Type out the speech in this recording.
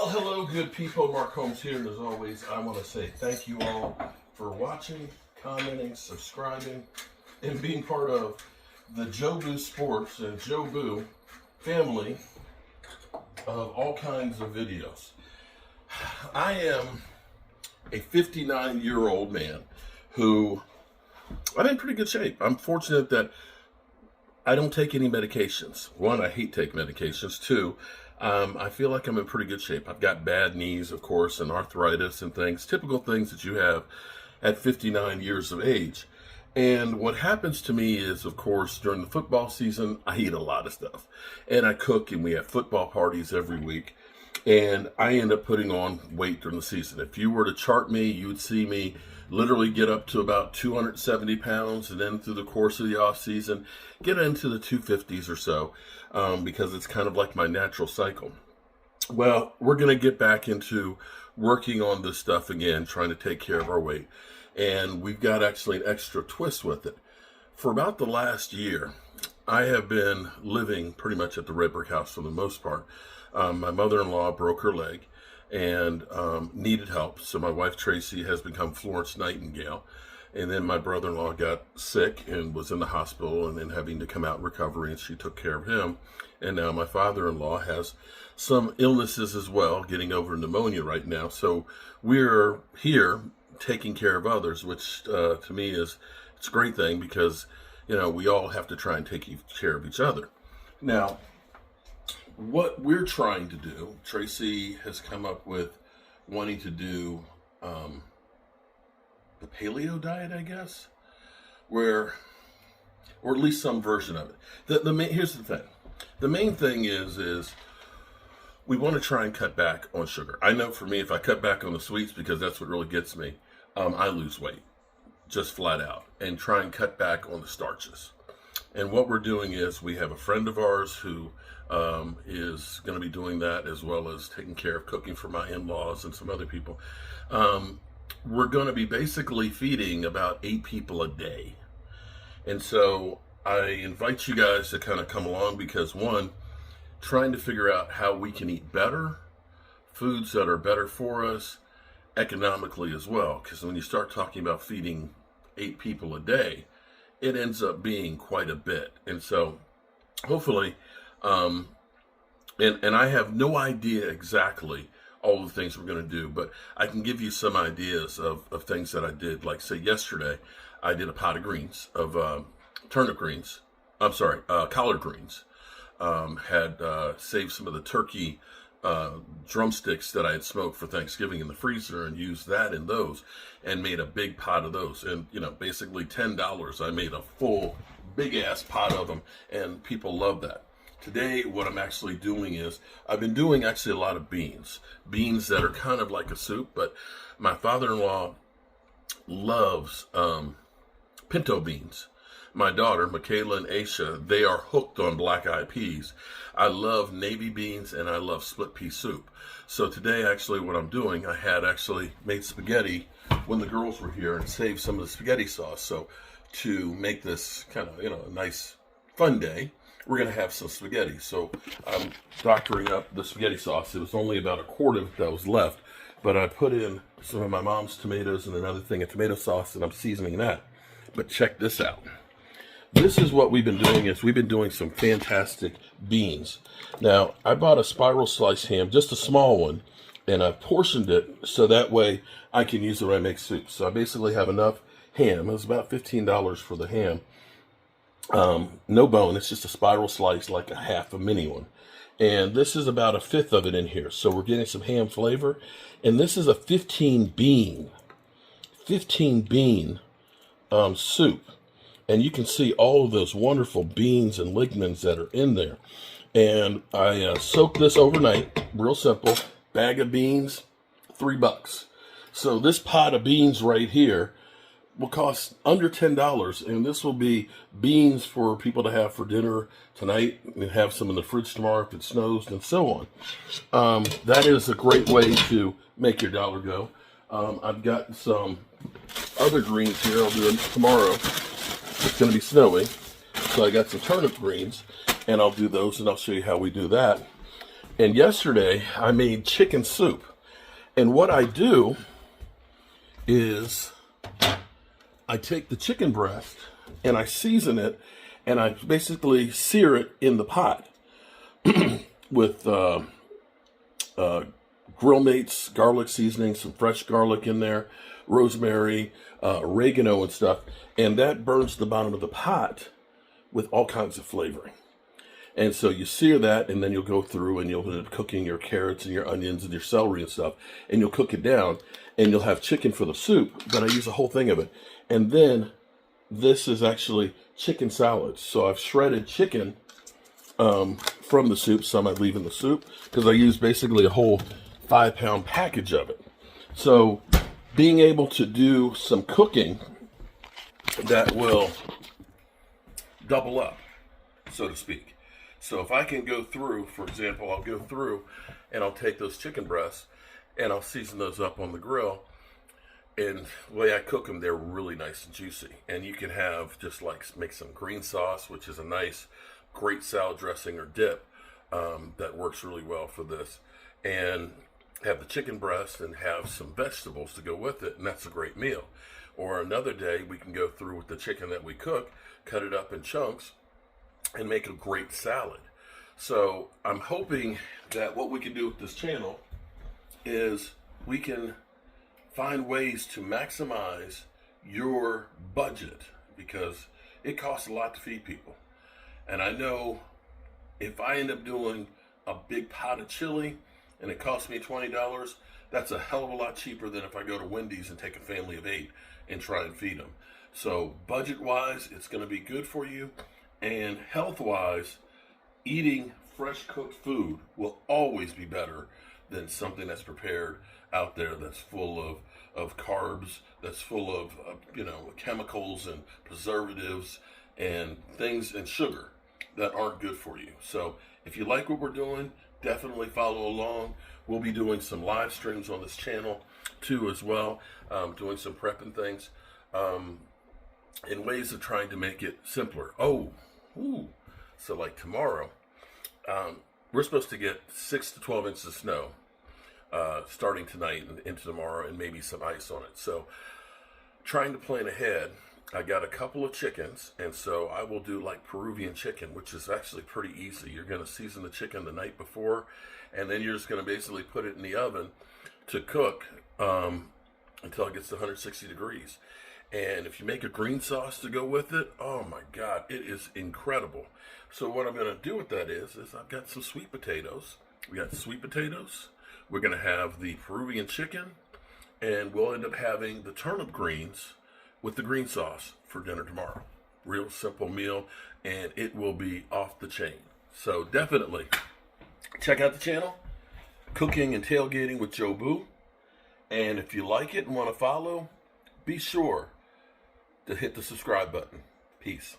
Well, hello, good people. Mark Holmes here, and as always, I want to say thank you all for watching, commenting, subscribing, and being part of the Jobu Sports and Jobu family of all kinds of videos. I am a 59-year-old man who I'm in pretty good shape. I'm fortunate that I don't take any medications. One, I hate taking medications. Two, I feel like I'm in pretty good shape. I've got bad knees, of course, and arthritis and things, typical things that you have at 59 years of age. And what happens to me is, of course, during the football season, I eat a lot of stuff. And I cook, and we have football parties every week. And I end up putting on weight during the season. If you were to chart me, you would see me literally get up to about 270 pounds, and then through the course of the off season, get into the 250s or so, because it's kind of like my natural cycle. Well, we're going to get back into working on this stuff again, trying to take care of our weight. And we've got actually an extra twist with it. For about the last year, I have been living pretty much at the Red Brick House for the most part. My mother-in-law broke her leg and needed help. So my wife, Tracy, has become Florence Nightingale. And then my brother-in-law got sick and was in the hospital and then having to come out in recovery, and she took care of him. And now my father-in-law has some illnesses as well, getting over pneumonia right now. So we're here taking care of others, which to me it's a great thing because, you know, we all have to try and take care of each other. Now, what we're trying to do, Tracy has come up with wanting to do the paleo diet, I guess, or at least some version of it. Here's the thing. The main thing is we want to try and cut back on sugar. I know for me, if I cut back on the sweets, because that's what really gets me, I lose weight, just flat out, and try and cut back on the starches. And what we're doing is we have a friend of ours who is going to be doing that, as well as taking care of cooking for my in-laws and some other people. We're going to be basically feeding about 8 people a day. And so I invite you guys to kind of come along because, one, trying to figure out how we can eat better, foods that are better for us, economically as well. Because when you start talking about feeding 8 people a day, it ends up being quite a bit. And so hopefully, and I have no idea exactly all the things we're going to do, but I can give you some ideas of things that I did. Like, say, yesterday, I did a pot of greens, of turnip greens. I'm sorry, collard greens. Had saved some of the turkey drumsticks that I had smoked for Thanksgiving in the freezer and used that in those and made a big pot of those. And, you know, basically $10, I made a full big ass pot of them, and people love that. Today, what I'm actually doing is, I've been doing actually a lot of beans that are kind of like a soup, but my father-in-law loves pinto beans. My daughter, Michaela and Aisha, they are hooked on black-eyed peas. I love navy beans and I love split pea soup. So today, actually, what I'm doing, I had actually made spaghetti when the girls were here and saved some of the spaghetti sauce. So to make this kind of, you know, a nice fun day, we're going to have some spaghetti. So I'm doctoring up the spaghetti sauce. It was only about a quart of it that was left, but I put in some of my mom's tomatoes and another thing of tomato sauce, and I'm seasoning that. But check this out. This is what we've been doing, is we've been doing some fantastic beans. Now, I bought a spiral slice ham, just a small one, and I portioned it so that way I can use it when I make soup. So I basically have enough ham. It was about $15 for the ham. No bone, it's just a spiral slice, like a mini one. And this is about 1/5 of it in here. So we're getting some ham flavor. And this is a 15 bean soup. And you can see all of those wonderful beans and lignans that are in there. And I soaked this overnight, real simple. Bag of beans, $3. So this pot of beans right here will cost under $10, and this will be beans for people to have for dinner tonight and have some in the fridge tomorrow if it snows, and so on. That is a great way to make your dollar go. I've got some other greens here. I'll do them tomorrow. It's going to be snowy, so I got some turnip greens, and I'll do those, and I'll show you how we do that. And yesterday I made chicken soup. And what I do is I take the chicken breast and I season it, and I basically sear it in the pot with Grill Mates garlic seasoning, some fresh garlic in there, rosemary, oregano and stuff. And that burns the bottom of the pot with all kinds of flavoring. And so you sear that, and then you'll go through and you'll end up cooking your carrots and your onions and your celery and stuff, and you'll cook it down, and you'll have chicken for the soup, but I use a whole thing of it. And then this is actually chicken salad. So I've shredded chicken from the soup. Some I leave in the soup because I use basically a whole 5-pound package of it. So being able to do some cooking that will double up, so to speak. So if I can go through, for example, I'll go through and I'll take those chicken breasts and I'll season those up on the grill. And the way I cook them, they're really nice and juicy. And you can have just like make some green sauce, which is a nice, great salad dressing or dip that works really well for this. And have the chicken breast and have some vegetables to go with it. And that's a great meal. Or another day, we can go through with the chicken that we cook, cut it up in chunks, and make a great salad. So I'm hoping that what we can do with this channel is we can find ways to maximize your budget, because it costs a lot to feed people. And I know if I end up doing a big pot of chili and it costs me $20, that's a hell of a lot cheaper than if I go to Wendy's and take a family of 8 and try and feed them. So budget-wise, it's going to be good for you. And health-wise, eating fresh cooked food will always be better than something that's prepared out there that's full of carbs, that's full of chemicals and preservatives and things and sugar that aren't good for you. So if you like what we're doing, definitely follow along. We'll be doing some live streams on this channel too as well, doing some prep and things, in ways of trying to make it simpler. So like tomorrow, we're supposed to get 6 to 12 inches of snow starting tonight and into tomorrow, and maybe some ice on it. So trying to plan ahead, I got a couple of chickens, and so I will do like Peruvian chicken, which is actually pretty easy. You're going to season the chicken the night before, and then you're just going to basically put it in the oven to cook until it gets to 160 degrees. And if you make a green sauce to go with it, oh my God, it is incredible. So what I'm going to do with that is I've got some sweet potatoes. We got sweet potatoes. We're going to have the Peruvian chicken, and we'll end up having the turnip greens with the green sauce for dinner tomorrow. Real simple meal, and it will be off the chain. So definitely check out the channel, Cooking and Tailgating with Joe Boo. And if you like it and want to follow, be sure to hit the subscribe button. Peace.